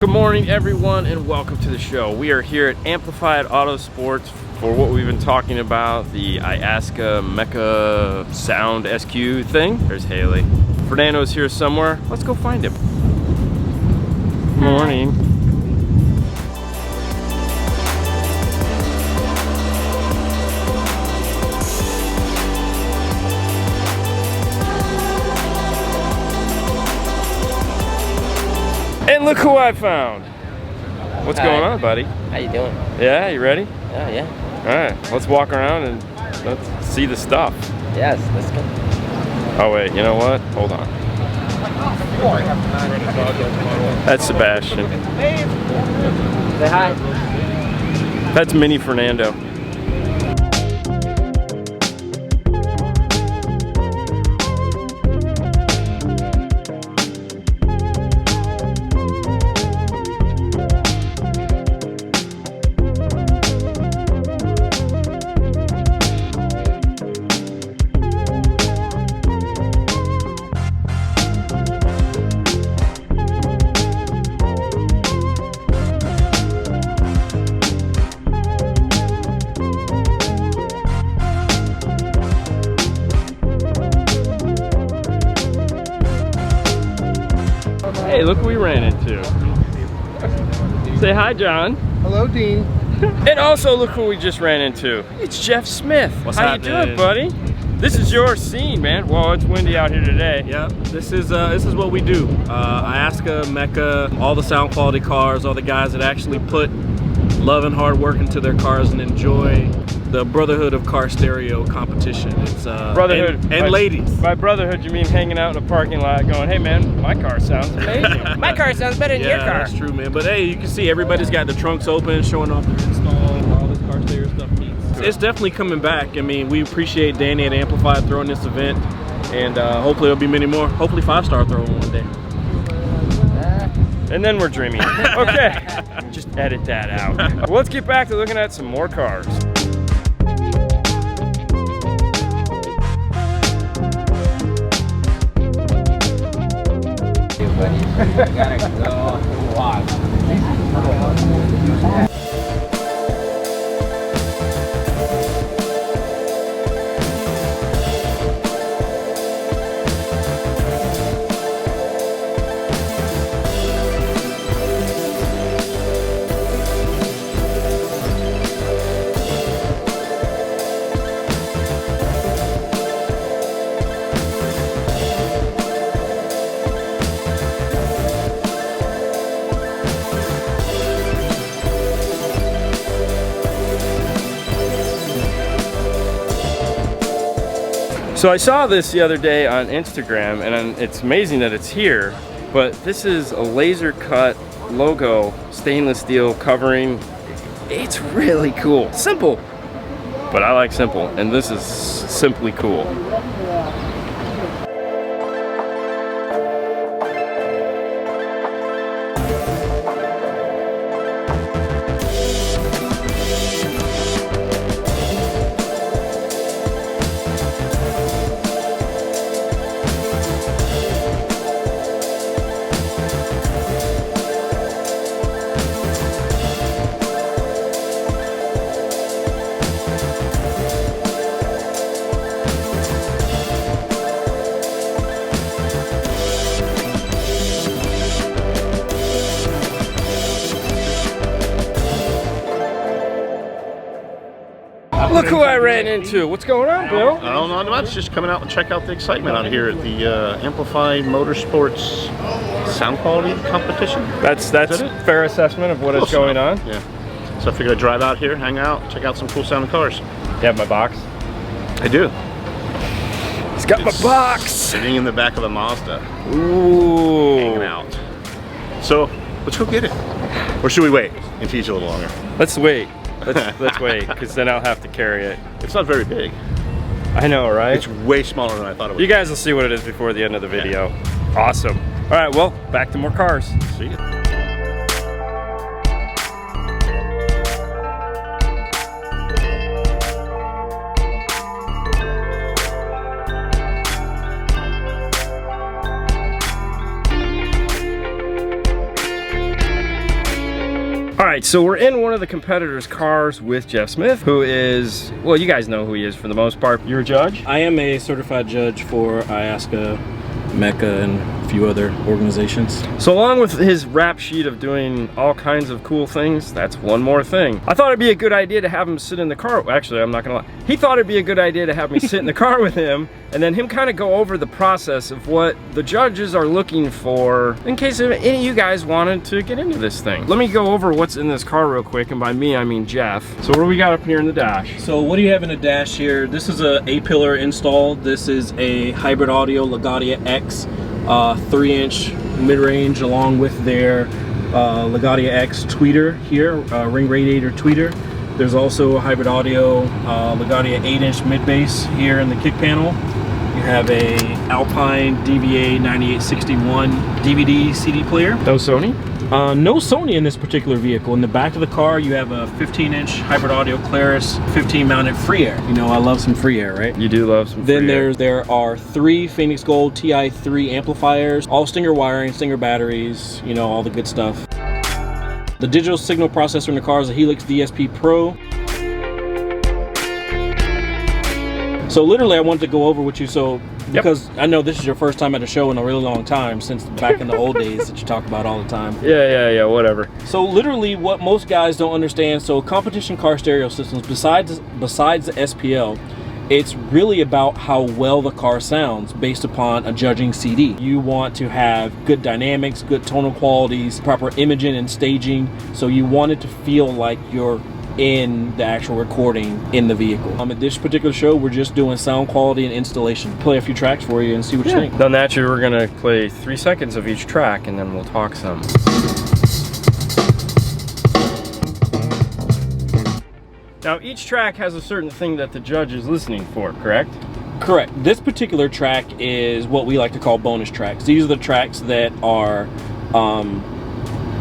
Good morning everyone and welcome to the show. We are here at Amplified Auto Sports for what we've been talking about, the Iasca Sound SQ thing. There's Haley. Fernando's here somewhere. Let's go find him. Good morning. And look who I found. What's going on, buddy? How you doing? Yeah, you ready? Oh, yeah. All right, let's walk around and let's see the stuff. Yes, let's go. Oh wait, you know what? Hold on. That's Sebastian. Say hi. That's Mini Fernando. Hey, look who we ran into. Say hi, John. Hello, Dean. And also look who we just ran into. It's Jeff Smith. What's How happening? you doing, buddy? This is your scene, man. Well, it's windy out here today. Yeah, this is what we do. Iasca, Mecca, all the sound quality cars, all the guys that actually put love and hard work into their cars and enjoy the brotherhood of car stereo competition. It's Brotherhood. and ladies. By brotherhood, you mean hanging out in a parking lot going, hey man, my car sounds amazing. My car sounds better than your car. That's true, man. But hey, you can see everybody's got the trunks open, showing off their install, all this car stereo stuff needs. It's definitely coming back. I mean, we appreciate Danny at Amplified throwing this event, and hopefully there'll be many more. Hopefully 5-star throwing one day. And then we're dreaming. Okay, just edit that out. Well, let's get back to looking at some more cars. Gotta go walk. So I saw this the other day on Instagram, and it's amazing that it's here, but this is a laser cut logo, stainless steel covering. It's really cool. Simple, but I like simple, and this is simply cool. Look who I ran into. What's going on, Bill? Oh, not much. Just coming out and check out the excitement out here at the Amplified Motorsports Sound Quality Competition. That's that it? fair assessment of what is Close going enough. on. Yeah. So I figured I'd drive out here, hang out, check out some cool sounding cars. You have my box? I do. He's got my box. Sitting in the back of the Mazda, Ooh. hanging out. So let's go get it. Or should we wait and teach a little longer? Let's wait. Let's wait, because then I'll have to carry it. It's not very big. I know, right? It's way smaller than I thought it would. You guys will see what it is before the end of the video. Awesome. All right, well, back to more cars. See ya. right, so we're in one of the competitors' cars with Jeff Smith, who is, well, you guys know who he is for the most part. You're a judge? I am a certified judge for Iasca, Mecca, and a few other organizations. So along with his rap sheet of doing all kinds of cool things, that's one more thing. I thought it'd be a good idea to have him sit in the car. Actually, I'm not gonna lie. He thought it'd be a good idea to have me sit in the car with him, and then him kind of go over the process of what the judges are looking for in case any of you guys wanted to get into this thing. Let me go over what's in this car real quick, and by me, I mean Jeff. So what do we got up here in the dash? So what do you have in the dash here? This is a A-pillar install. This is a hybrid audio Legadia X 3-inch mid-range, along with their Legadia X tweeter here, ring radiator tweeter. There's also a hybrid audio Legadia 8-inch mid-bass here in the kick panel. You have a Alpine DVA 9861 DVD CD player. No Sony? No Sony in this particular vehicle. In the back of the car, you have a 15-inch hybrid audio Claris 15-mounted free air. You know I love some free air, right? You do love some free air. There are 3 Phoenix Gold TI3 amplifiers, all Stinger wiring, Stinger batteries, you know, all the good stuff. The digital signal processor in the car is a Helix DSP Pro. So literally I wanted to go over with you, because I know this is your first time at a show in a really long time, since back in the old days that you talk about all the time. Yeah, whatever. So literally what most guys don't understand, so competition car stereo systems, besides the SPL, it's really about how well the car sounds based upon a judging CD. You want to have good dynamics, good tonal qualities, proper imaging and staging, so you want it to feel like you're in the actual recording in the vehicle. At this particular show, we're just doing sound quality and installation. Play a few tracks for you and see what you think. Now naturally, we're gonna play 3 seconds of each track and then we'll talk some. Now each track has a certain thing that the judge is listening for, correct? Correct. This particular track is what we like to call bonus tracks. These are the tracks that are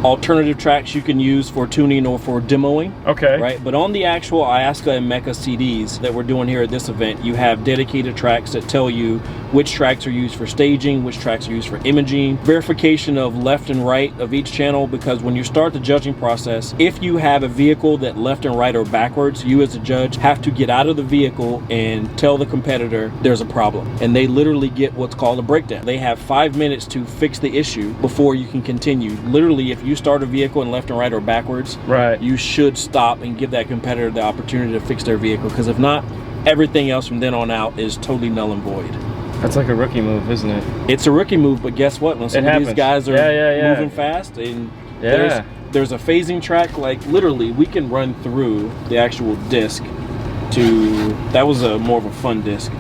alternative tracks you can use for tuning or for demoing. Okay. Right? But on the actual Iasca and Mecca CDs that we're doing here at this event, you have dedicated tracks that tell you which tracks are used for staging, which tracks are used for imaging, verification of left and right of each channel, because when you start the judging process, if you have a vehicle that left and right or backwards, you as a judge have to get out of the vehicle and tell the competitor there's a problem. And they literally get what's called a breakdown. They have 5 minutes to fix the issue before you can continue. Literally, if you start a vehicle in left and right or backwards, right, you should stop and give that competitor the opportunity to fix their vehicle, because if not, everything else from then on out is totally null and void. That's like a rookie move, isn't it? It's a rookie move, but guess what? When some of these guys are moving fast, and there's a phasing track, like literally we can run through the actual disc to, that was more of a fun disc,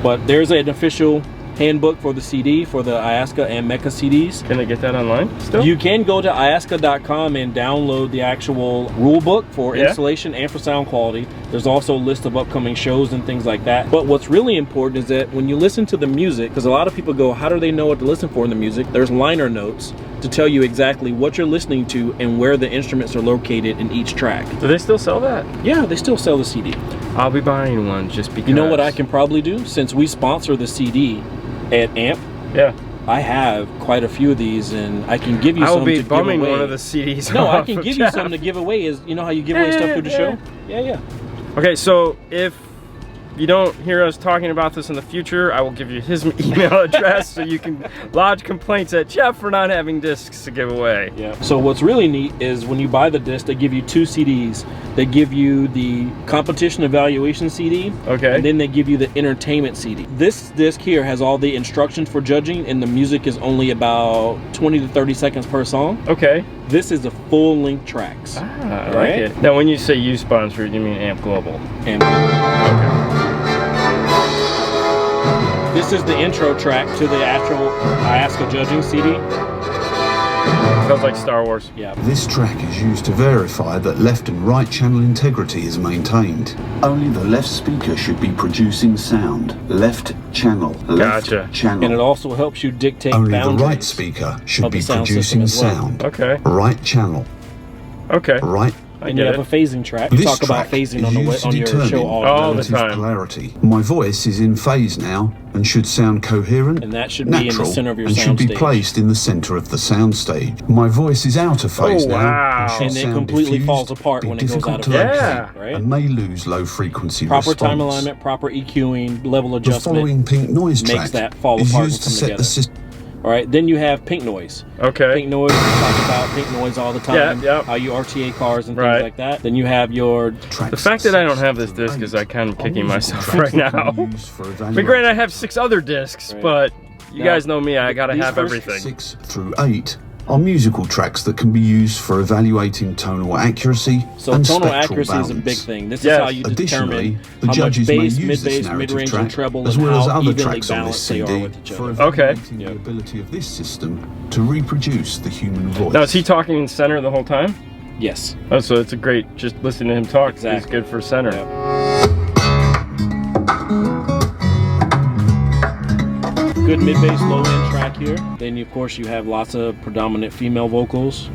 but there's an official handbook for the CD, for the Iasca and Mecca CDs. Can I get that online still? You can go to iasca.com and download the actual rule book for installation and for sound quality. There's also a list of upcoming shows and things like that. But what's really important is that when you listen to the music, because a lot of people go, how do they know what to listen for in the music? There's liner notes to tell you exactly what you're listening to and where the instruments are located in each track. Do they still sell that? Yeah, they still sell the CD. I'll be buying one just because. You know what I can probably do? Since we sponsor the CD at AMP, I have quite a few of these, and I can give you some to give away. I will be bumming one of the CDs. No, I can give you some to give away. Is, you know how you give away stuff through the show? Yeah. Okay, so if you don't hear us talking about this in the future, I will give you his email address so you can lodge complaints at Jeff for not having discs to give away. Yeah. So what's really neat is when you buy the disc, they give you 2 CDs. They give you the competition evaluation CD, and then they give you the entertainment CD. This disc here has all the instructions for judging, and the music is only about 20 to 30 seconds per song. Okay. This is the full-length tracks. I like it. Now, when you say you sponsor, you mean AMP Global? AMP Global. This is the intro track to the actual Iasca judging CD. Sounds like Star Wars. Yeah. This track is used to verify that left and right channel integrity is maintained. Only the left speaker should be producing sound. Left channel. Left channel. And it also helps you dictate only boundaries. The right speaker should be producing sound. Okay. Right channel. Okay. Right And you have a phasing track. You This talk about track phasing is on used to your show determine all the time. the relative time. polarity. My voice is in phase now and should sound coherent, And that should be in the natural, center of your and should be soundstage. placed in the center of the soundstage. My voice is out of phase Oh, now wow. should And it sound completely diffused, falls apart be when it goes difficult out of to phase. locate, Yeah. Right? and may lose low frequency Proper response. time alignment, proper EQing, level The adjustment. following pink noise makes track that fall is apart used and to come set the together. system. All right, then you have pink noise. Okay. Pink noise, we talk about pink noise all the time. Yeah, yeah. How you RTA cars and Right. things like that. Then you have your The fact that I don't have this disc is kind of kicking myself right now. But granted, I have 6 other discs, Right. but you Now, guys know me, I gotta these have first everything. 6 through 8 are musical tracks that can be used for evaluating tonal accuracy so and tonal spectral accuracy balance. is a big thing. This Yes. is how you Additionally, determine the how much judges may bass, use this mid-bass, narrative mid-range, track, and treble, as and well as how other evenly tracks on this balanced they CD, are with each for other. Okay. evaluating the ability of this system to reproduce the human voice. Now, is he talking in center the whole time? Yes. Oh, so it's a great, just listening to him talk is Exactly. good for center. Yep. Good mid-bass, low-end track here. Then, of course, you have lots of predominant female vocals.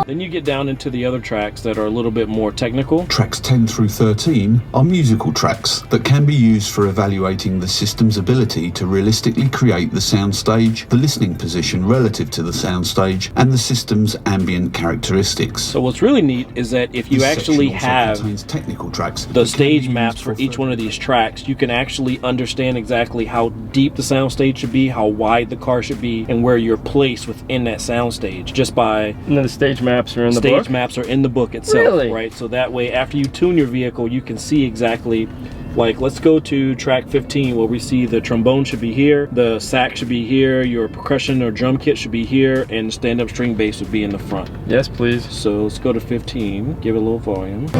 Then you get down into the other tracks that are a little bit more technical. Tracks 10 through 13 are musical tracks that can be used for evaluating the system's ability to realistically create the soundstage, the listening position relative to the soundstage, and the system's ambient characteristics. So what's really neat is that if you This actually section also have contains technical tracks the that can stage be used maps for each further- one of these tracks, you can actually understand exactly how deep the soundstage should be, how wide the car should be, and where you're placed within that soundstage just by And then the stage maps are in the stage book? maps are in the book itself, Really? right? So that way, after you tune your vehicle, you can see exactly, like, let's go to track 15 where we see the trombone should be here, the sax should be here, your percussion or drum kit should be here, and the stand-up string bass would be in the front. Yes, please. So let's go to 15, give it a little volume. So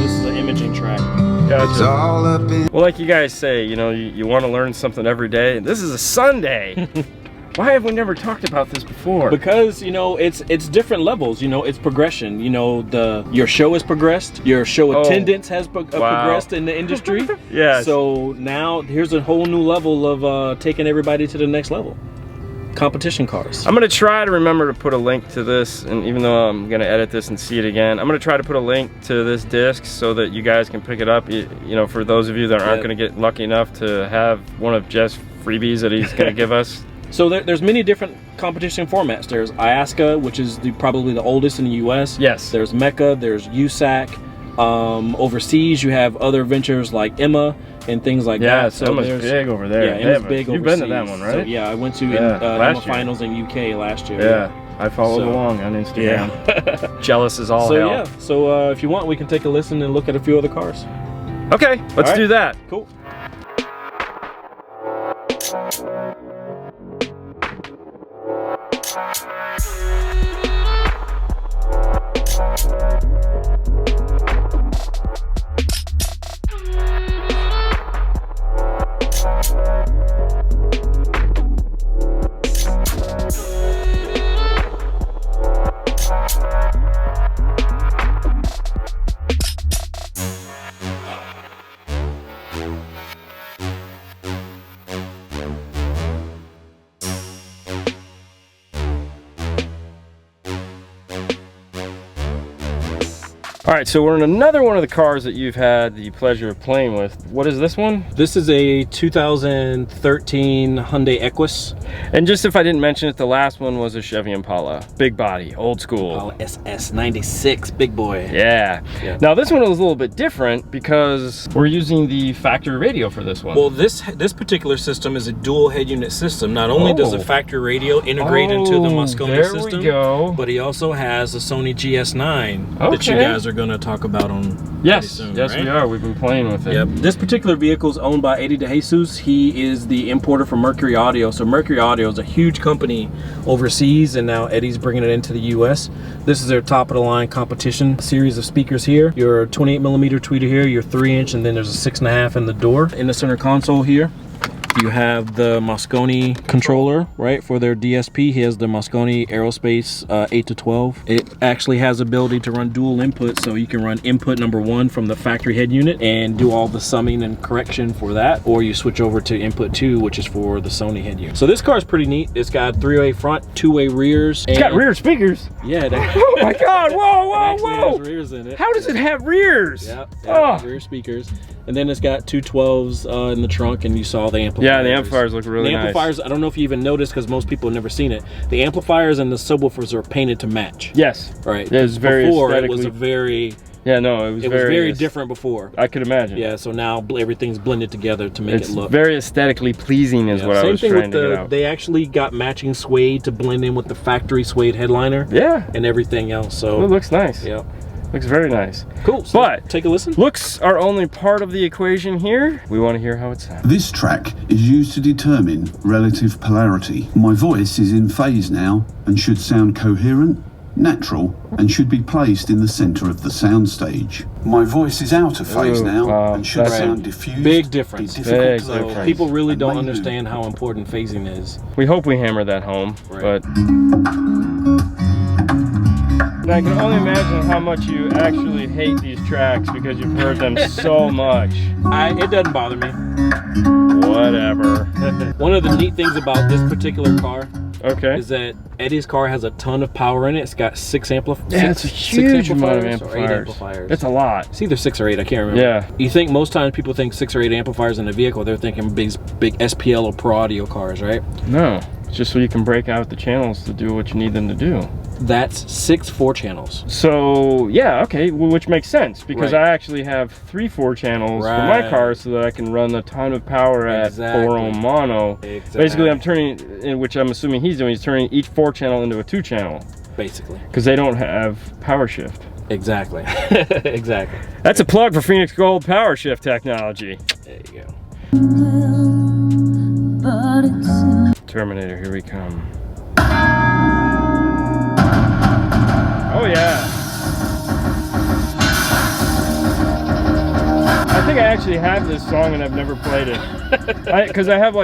this is an imaging track. Gotcha. Well, like you guys say, you know, you want to learn something every day. This is a Sunday. Why have we never talked about this before? Because, you know, it's different levels, you know, it's progression. You know, your show has progressed, your show attendance has progressed in the industry. Yes. So now here's a whole new level of taking everybody to the next level. Competition cars. I'm gonna try to remember to put a link to this, and even though I'm gonna edit this and see it again, I'm gonna try to put a link to this disc so that you guys can pick it up. You know, for those of you that aren't gonna get lucky enough to have one of Jeff's freebies that he's gonna give us. So there's many different competition formats. There's Iasca, which is probably the oldest in the U.S. Yes. There's Mecca. There's USAC. Overseas, you have other ventures like Emma and things like that. So Emma's big over there. Yeah, Emma's big You've overseas. been to that one, right? So, yeah, I went to last Emma year. finals in UK last year. Yeah, I followed So- along on Instagram. Jealous as all So hell. yeah, so if you want, we can take a listen and look at a few other cars. Okay, let's right. do that. Cool. All right, so we're in another one of the cars that you've had the pleasure of playing with. What is this one? This is a 2013 Hyundai Equus. And just if I didn't mention it, the last one was a Chevy Impala. Big body, old school. SS96, big boy. Yeah. Now this one was a little bit different because we're using the factory radio for this one. Well, this particular system is a dual head unit system. Not only does the factory radio integrate into the Moscone system, there we go. but he also has a Sony GS9 that you guys are going to talk about on Yes, soon, yes right? we are. We've been playing with it. Yep. This particular vehicle is owned by Eddie DeJesus. He is the importer for Mercury Audio. So Mercury Audio is a huge company overseas, and now Eddie's bringing it into the U.S. This is their top of the line competition series of speakers here. Your 28mm tweeter here, your 3-inch, and then there's a 6.5 in the door. In the center console here, You have the Moscone controller, right, for their DSP. He has the Moscone Aerospace 8 to 12. It actually has ability to run dual input, so you can run input number 1 from the factory head unit and do all the summing and correction for that, or you switch over to input 2, which is for the Sony head unit. So this car is pretty neat. It's got 3-way front, 2-way rears. It's got rear speakers. Yeah. Oh my God! Whoa, whoa, whoa! Has rears in it. How does it have rears? Yep. Oh. Rear speakers. And then it's got 2 12s in the trunk, and you saw the amplifiers. Yeah, the amplifiers look really nice. The amplifiers, I don't know if you even noticed because most people have never seen it. The amplifiers and the subwoofers are painted to match. Yes. Right. Yeah, it was very before, aesthetically. it was a very... Yeah, no, it was very different before. I could imagine. Yeah, so now everything's blended together to make it look... It's very aesthetically pleasing is what I was trying to get out. They actually got matching suede to blend in with the factory suede headliner. Yeah. And everything else, so... It looks nice. Yeah. Looks very nice. Cool. So but take a listen. Looks are only part of the equation here. We want to hear how it sounds. This track is used to determine relative polarity. My voice is in phase now and should sound coherent, natural, and should be placed in the center of the soundstage. My voice is out of phase now and should sound diffused. Big difference. Big so difference. People really don't understand how important phasing is. We hope we hammer that home, right. But I can only imagine how much you actually hate these tracks because you've heard them so much. It doesn't bother me. Whatever. One of the neat things about this particular car is that Eddie's car has a ton of power in it. It's got 6 amplifiers. Yeah, it's a huge amount of amplifiers. It's a lot. It's either 6 or 8, I can't remember. Yeah. You think most times people think 6 or 8 amplifiers in a vehicle, they're thinking big SPL or Pro Audio cars, right? No, it's just so you can break out the channels to do what you need them to do. That's 6 4-channels. So yeah, okay, well, which makes sense because I actually have 3 4-channels for my car so that I can run a ton of power at 4-ohm mono. Basically, I'm turning, which I'm assuming he's doing, he's turning each 4-channel into a 2-channel. Basically. Because they don't have power shift. Exactly. Exactly. That's a plug for Phoenix Gold power shift technology. There you go. Terminator, here we come. Oh yeah. I think I actually have this song and I've never played it. Because I have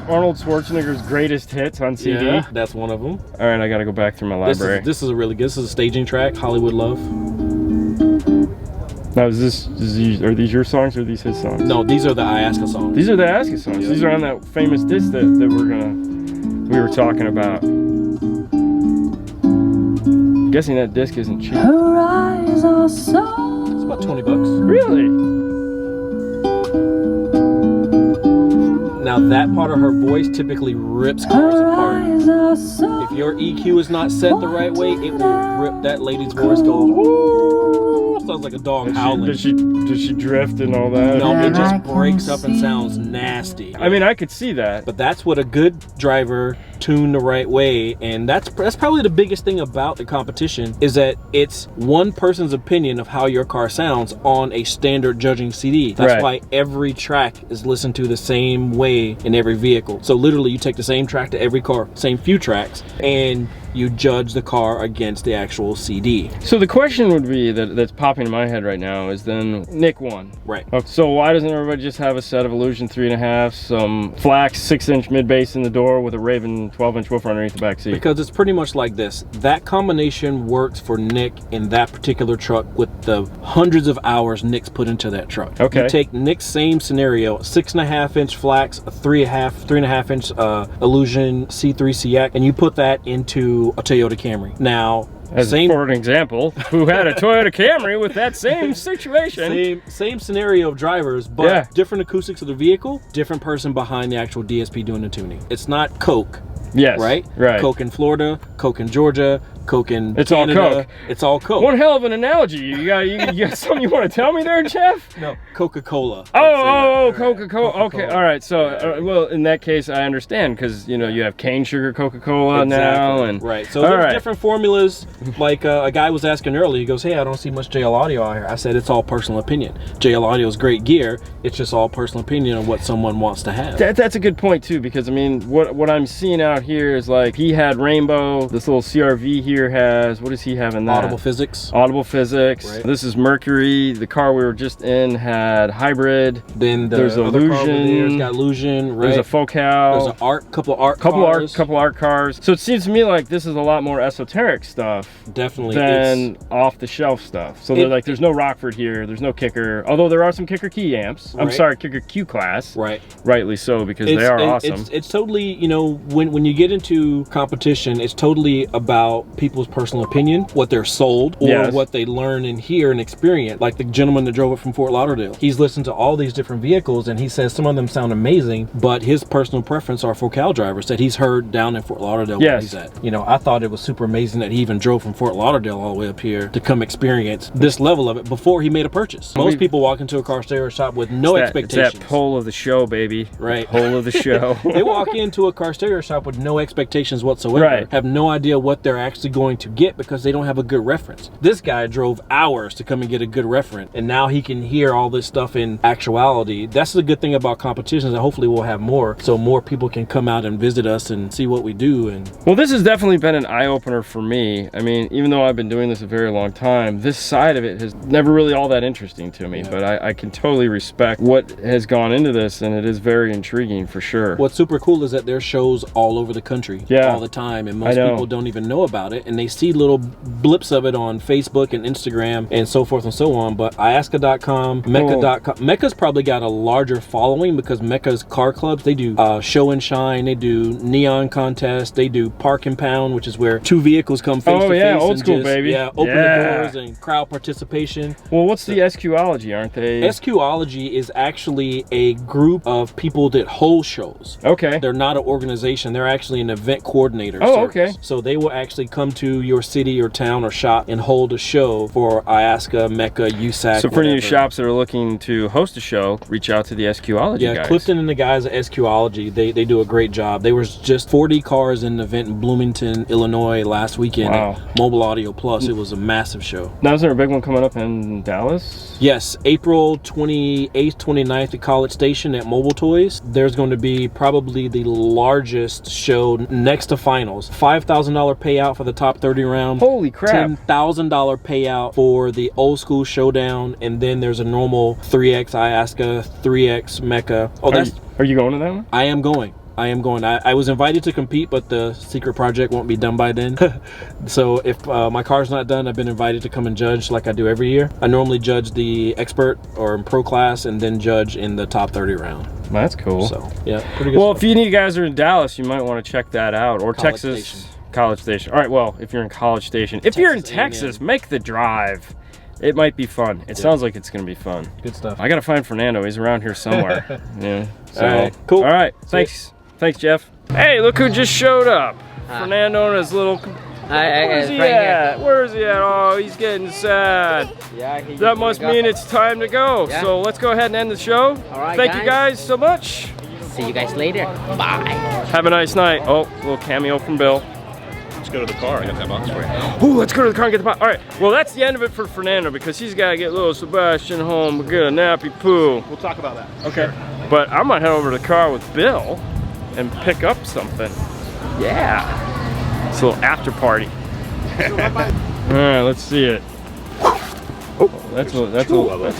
Arnold Schwarzenegger's greatest hits on CD. Yeah, that's one of them. All right, I got to go back through my library. This is a really good. This is a staging track, Hollywood Love. Now, are these your songs or are these his songs? No, these are the Iasca songs. These are the Iasca songs. Yeah. These are on that famous disc that we were talking about. I'm guessing that disc isn't cheap. Her eyes are so... It's about $20. Really? Now that part of her voice typically rips cars apart. If your EQ is not set the right way, it will rip that lady's voice. Sounds like a dog howling. Does she drift and all that? No, it just breaks up and sounds nasty. I mean, I could see that. But that's what a good driver tuned the right way, and that's probably the biggest thing about the competition is that it's one person's opinion of how your car sounds on a standard judging CD. That's why every track is listened to the same way in every vehicle. So literally you take the same track to every car, same few tracks, and you judge the car against the actual CD. So the question would be that's popping in my head right now is then Nick won. Right. Okay, so why doesn't everybody just have a set of Illusion 3.5, some Flax 6-inch mid bass in the door with a Raven 12-inch woofer underneath the back seat? Because it's pretty much like this. That combination works for Nick in that particular truck with the hundreds of hours Nick's put into that truck. Okay. You take Nick's same scenario, 6.5-inch Flax, a 3.5-inch Illusion C3 CX, and you put that into a Toyota Camry. Now, for an example, who had a Toyota Camry with that same situation. Same scenario of drivers, but different acoustics of the vehicle, different person behind the actual DSP doing the tuning. It's not Coke. Yes. Right? Coke in Florida, Coke in Georgia, Coke in Canada. All Coke. It's all Coke. One hell of an analogy. You got something you want to tell me there, Jeff? No, Coca-Cola. Oh, Coca-Cola. Okay, all right. So, well, in that case, I understand because you have cane sugar Coca-Cola now, and so there's different formulas. Like a guy was asking earlier, he goes, "Hey, I don't see much JL Audio out here." I said, "It's all personal opinion. JL Audio is great gear. It's just all personal opinion of what someone wants to have." That's a good point too, because I mean, what I'm seeing out here is like he had Rainbow, this little CRV here. here has, what does he have in that? Audible Physics. Audible Physics. Right. This is Mercury. The car we were just in had Hybrid. Then there's other car over Illusion. there's got Illusion, right? There's a Focal. There's a couple art cars. So it seems to me like this is a lot more esoteric stuff. Definitely. Than off-the-shelf stuff. So there's no Rockford here. There's no Kicker. Although there are some Kicker key amps. I'm sorry, Kicker Q class. Right. Rightly so, because they are awesome. It's totally, you know, when you get into competition, it's totally about people's personal opinion, what they're sold, or what they learn and hear and experience. Like the gentleman that drove it from Fort Lauderdale. He's listened to all these different vehicles and he says some of them sound amazing, but his personal preference are Focal drivers that he's heard down in Fort Lauderdale where he's at. You know, I thought it was super amazing that he even drove from Fort Lauderdale all the way up here to come experience this level of it before he made a purchase. Most people walk into a car stereo shop with no expectations. It's that pull of the show, baby. Right. Pull of the show. They walk into a car stereo shop with no expectations whatsoever. Have no idea what they're actually going to get because they don't have a good reference. This guy drove hours to come and get a good reference, and now he can hear all this stuff in actuality. That's the good thing about competitions, and hopefully we'll have more, so more people can come out and visit us and see what we do. And well, this has definitely been an eye-opener for me. I mean, even though I've been doing this a very long time, this side of it has never really all that interesting to me, but I can totally respect what has gone into this, and it is very intriguing for sure. What's super cool is that there's shows all over the country all the time, and most people don't even know about it, and they see little blips of it on Facebook and Instagram and so forth and so on. But Iasca.com, Mecca.com. Mecca's probably got a larger following because Mecca's car clubs, they do show and shine, they do neon contests, they do park and pound, which is where two vehicles come face to face. Old school, baby. Yeah, open the doors and crowd participation. Well, what's the SQology, aren't they? SQology is actually a group of people that hold shows. Okay. They're not an organization, they're actually an event coordinator. Okay. So they will actually come to your city or town or shop and hold a show for Iasca, Mecca, USAC. So for any shops that are looking to host a show, reach out to the SQology guys. Yeah, Clifton and the guys at SQology, they do a great job. There was just 40 cars in an event in Bloomington, Illinois last weekend at Mobile Audio Plus. It was a massive show. Now, is there a big one coming up in Dallas? Yes, April 28th, 29th at College Station at Mobile Toys. There's going to be probably the largest show next to finals. $5,000 payout for the top 30 round. Holy crap. $10,000 payout for the old school showdown, and then there's a normal 3X Iasca, 3X Mecca. Are you going to that one? I am going. I was invited to compete, but the secret project won't be done by then. So if my car's not done, I've been invited to come and judge like I do every year. I normally judge the expert or in pro class and then judge in the top 30 round. That's cool. So yeah, pretty good. Well, if you guys are in Dallas, you might want to check that out. Or College Texas. Station. College Station. All right, well, if you're in College Station. If you're in Texas, make the drive. It might be fun. It sounds like it's going to be fun. Good stuff. I got to find Fernando. He's around here somewhere. Yeah. So, all right, cool. All right, thanks. Thanks, Jeff. Hey, look who just showed up. Fernando and his little... Where's he at? Where's he at? Oh, he's getting sad. Yeah, that must mean it's time to go. Yeah. So let's go ahead and end the show. All right, Thank you guys so much. See you guys later. Bye. Have a nice night. Oh, little cameo from Bill. Let's go to the car. I got that box for you. Ooh, let's go to the car and get the box. All right, well, that's the end of it for Fernando because he's got to get little Sebastian home, get a nappy poo. We'll talk about that. Okay. But I might head over to the car with Bill and pick up something. Yeah. It's a little after party. All right, let's see it. Oh, that's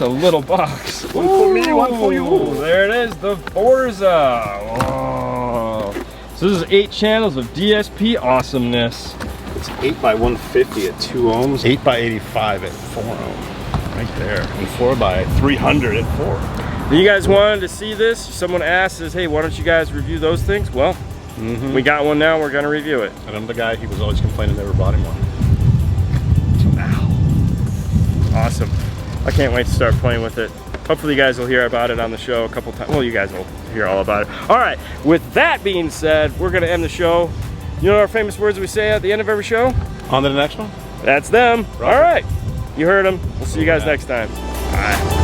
a little box. One for me, one for you. There it is, the Forza. Whoa. So this is 8 channels of DSP awesomeness. It's 8x150 at 2 ohms, 8x85 at 4 ohms. Right there. And 4x300 at 4. You guys wanted to see this? Someone asked us, hey, why don't you guys review those things? Well, we got one now, we're gonna review it. And I'm the guy, he was always complaining never bought him one. Awesome. I can't wait to start playing with it. Hopefully you guys will hear about it on the show a couple times. Well, you guys will hear all about it. All right, with that being said, we're gonna end the show. You know our famous words we say at the end of every show? On to the next one? That's them. Roger. All right, you heard them. We'll see you guys next time. Bye.